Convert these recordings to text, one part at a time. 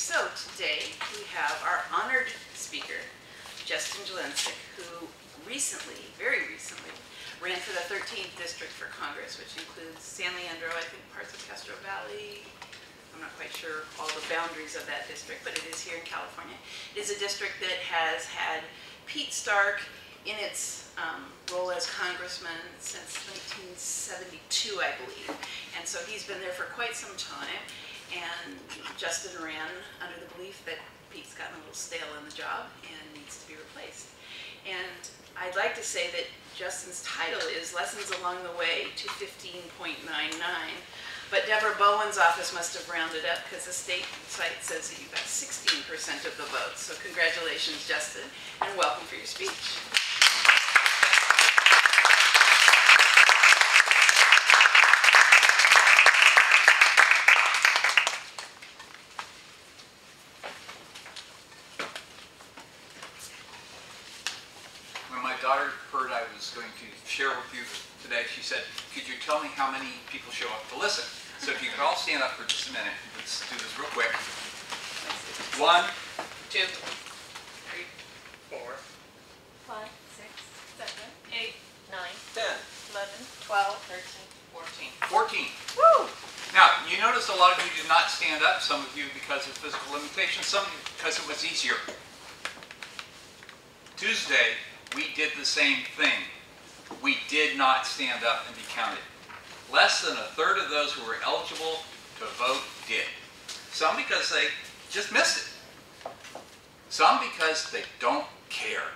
So today we have our honored speaker, Justin Jelincic, who recently, very recently, ran for the 13th district for Congress, which includes San Leandro, I think parts of Castro Valley. I'm not quite sure all the boundaries of that district, but it is here in California. It is a district that has had Pete Stark in its role as congressman since 1972, I believe. And so he's been there for quite some time. And Justin ran under the belief that Pete's gotten a little stale in the job and needs to be replaced. And I'd like to say that Justin's title is Lessons Along the Way to 15.99. But Deborah Bowen's office must have rounded up because the state site says that you got 16% of the votes. So congratulations, Justin, and welcome for your speech. When my daughter heard I was going to share with you today, she said, "Could you tell me how many people show up to listen?" So if you could all stand up for just a minute, let's do this real quick. 1, 2, 3, 4, 5, 6, 7, 8, 9, 10, 11, 12, 13, 14. 14. Woo! Now, you notice a lot of you did not stand up, some of you because of physical limitations, some of you because it was easier. Tuesday, we did the same thing. We did not stand up and be counted. Less than a third of those who were eligible to vote did. Some because they just missed it. Some because they don't care.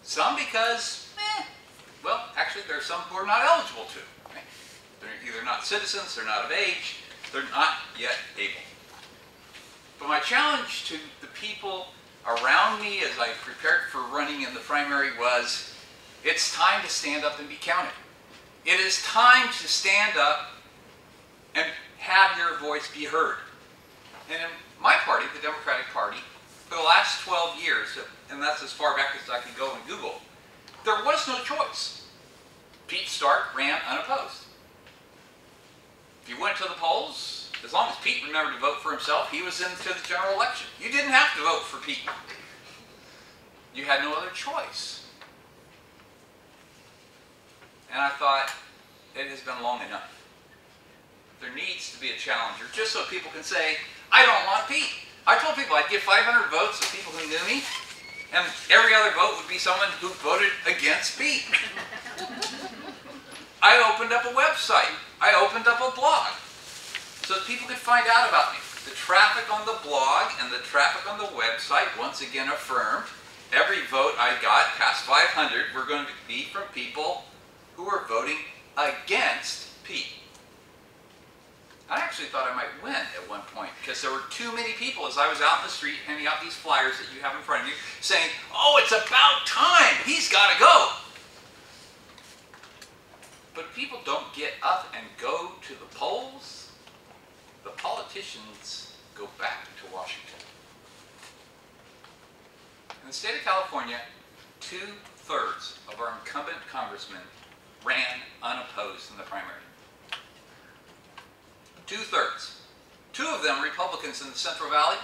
Some because, well, actually there are some who are not eligible to. Right? They're either not citizens, they're not of age, they're not yet able. But my challenge to the people around me as I prepared for running in the primary was, it's time to stand up and be counted. It is time to stand up and have your voice be heard. And in my party, the Democratic Party, for the last 12 years, and that's as far back as I can go in Google, there was no choice. Pete Stark ran unopposed. If you went to the polls, as long as Pete remembered to vote for himself, he was into the general election. You didn't have to vote for Pete. You had no other choice. And I thought, it has been long enough. There needs to be a challenger, just so people can say, I don't want Pete. I told people I'd give 500 votes to people who knew me, and every other vote would be someone who voted against Pete. I opened up a website. I opened up a blog, so that people could find out about me. The traffic on the blog and the traffic on the website once again affirmed every vote I got past 500 were going to be from people who were voting against Pete. I actually thought I might win at one point because there were too many people as I was out in the street handing out these flyers that you have in front of you saying, "Oh, it's about time, he's got to go." But if people don't get up and go to the polls, the politicians go back to Washington. In the state of California, 2/3 of our incumbent congressmen ran unopposed in the primary. 2/3. 2 of them, Republicans in the Central Valley,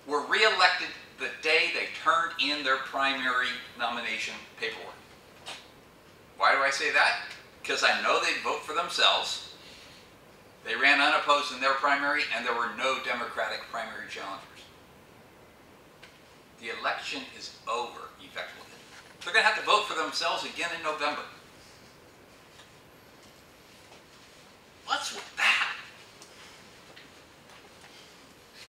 were re-elected the day they turned in their primary nomination paperwork. Why do I say that? Because I know they'd vote for themselves. They ran unopposed in their primary, and there were no Democratic primary challengers. The election is over, effectively. They're going to have to vote for themselves again in November.